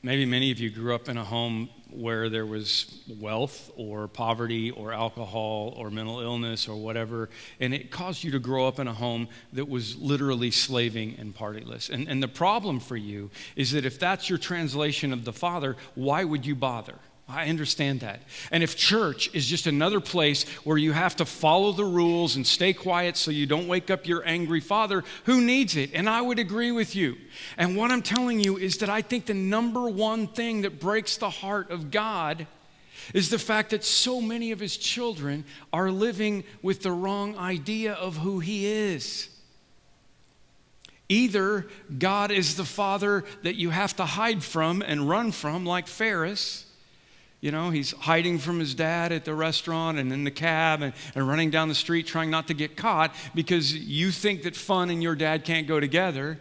Maybe many of you grew up in a home where there was wealth or poverty or alcohol or mental illness or whatever, and it caused you to grow up in a home that was literally slaving and partyless. And the problem for you is that if that's your translation of the Father, why would you bother? I understand that. And if church is just another place where you have to follow the rules and stay quiet so you don't wake up your angry father, who needs it? And I would agree with you. And what I'm telling you is that I think the number one thing that breaks the heart of God is the fact that so many of his children are living with the wrong idea of who he is. Either God is the Father that you have to hide from and run from, like Ferris. You know, he's hiding from his dad at the restaurant and in the cab and running down the street trying not to get caught because you think that fun and your dad can't go together.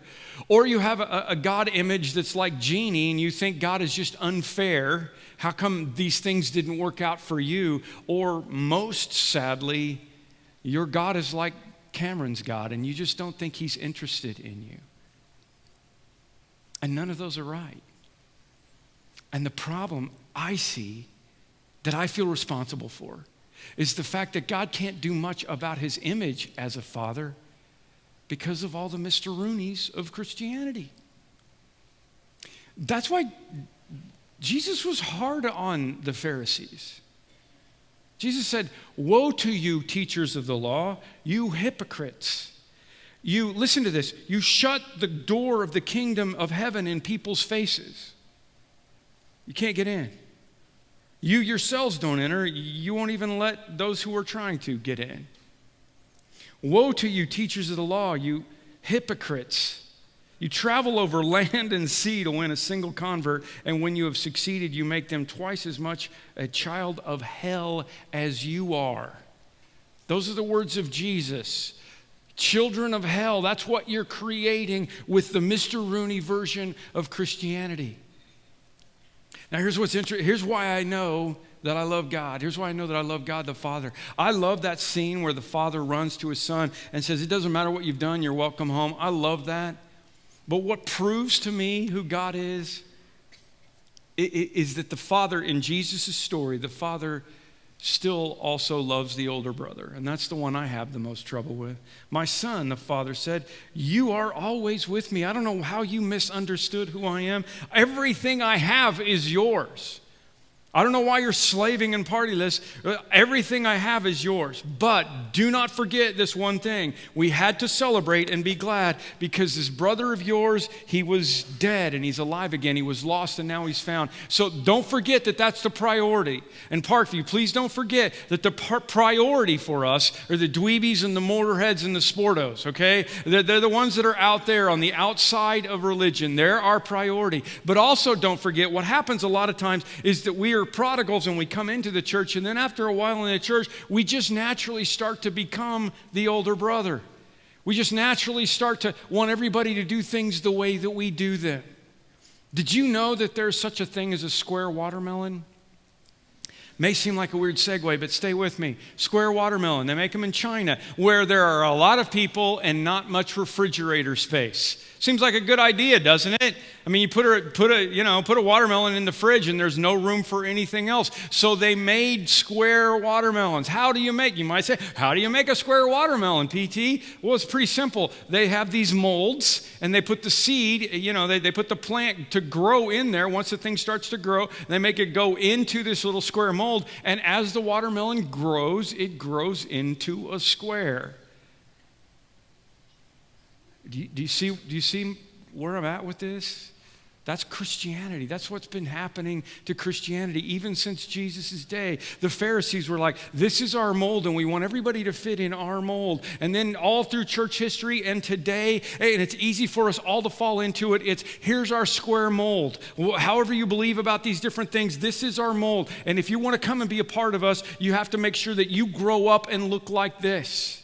Or you have a God image that's like Genie and you think God is just unfair. How come these things didn't work out for you? Or most sadly, your God is like Cameron's God and you just don't think he's interested in you. And none of those are right. And the problem I see that I feel responsible for is the fact that God can't do much about his image as a father because of all the Mr. Roonies of Christianity. That's why Jesus was hard on the Pharisees. Jesus said, "Woe to you, teachers of the law, you hypocrites. You, listen to this, you shut the door of the kingdom of heaven in people's faces. You can't get in. You yourselves don't enter. You won't even let those who are trying to get in. Woe to you, teachers of the law, you hypocrites. You travel over land and sea to win a single convert, and when you have succeeded, you make them twice as much a child of hell as you are." Those are the words of Jesus. Children of hell, that's what you're creating with the Mr. Rooney version of Christianity. Now here's what's interesting. Here's why I know that I love God. Here's why I know that I love God the Father. I love that scene where the father runs to his son and says, "It doesn't matter what you've done, you're welcome home." I love that. But what proves to me who God is that the father in Jesus' story, the father still also loves the older brother. And that's the one I have the most trouble with. "My son," the father said, "you are always with me." I don't know how you misunderstood who I am. Everything I have is yours. I don't know why you're slaving and partyless. Everything I have is yours. But do not forget this one thing. We had to celebrate and be glad because this brother of yours, he was dead and he's alive again. He was lost and now he's found. So don't forget that that's the priority. And Parkview, please don't forget that the priority for us are the dweebies and the motorheads and the sportos, okay? They're the ones that are out there on the outside of religion. They're our priority. But also don't forget what happens a lot of times is that we are prodigals and we come into the church, and then after a while in the church, we just naturally start to become the older brother. We just naturally start to want everybody to do things the way that we do them. Did you know that there's such a thing as a square watermelon? May seem like a weird segue, but stay with me. Square watermelon, they make them in China, where there are a lot of people and not much refrigerator space. Seems like a good idea, doesn't it? I mean, you put a watermelon in the fridge and there's no room for anything else. So they made square watermelons. You might say, how do you make a square watermelon, PT? Well, it's pretty simple. They have these molds and they put the seed, they put the plant to grow in there. Once the thing starts to grow, they make it go into this little square mold. And as the watermelon grows, it grows into a square. Do you see where I'm at with this? That's Christianity. That's what's been happening to Christianity even since Jesus' day. The Pharisees were like, this is our mold and we want everybody to fit in our mold. And then all through church history and today, and it's easy for us all to fall into it, it's here's our square mold. However you believe about these different things, this is our mold. And if you want to come and be a part of us, you have to make sure that you grow up and look like this.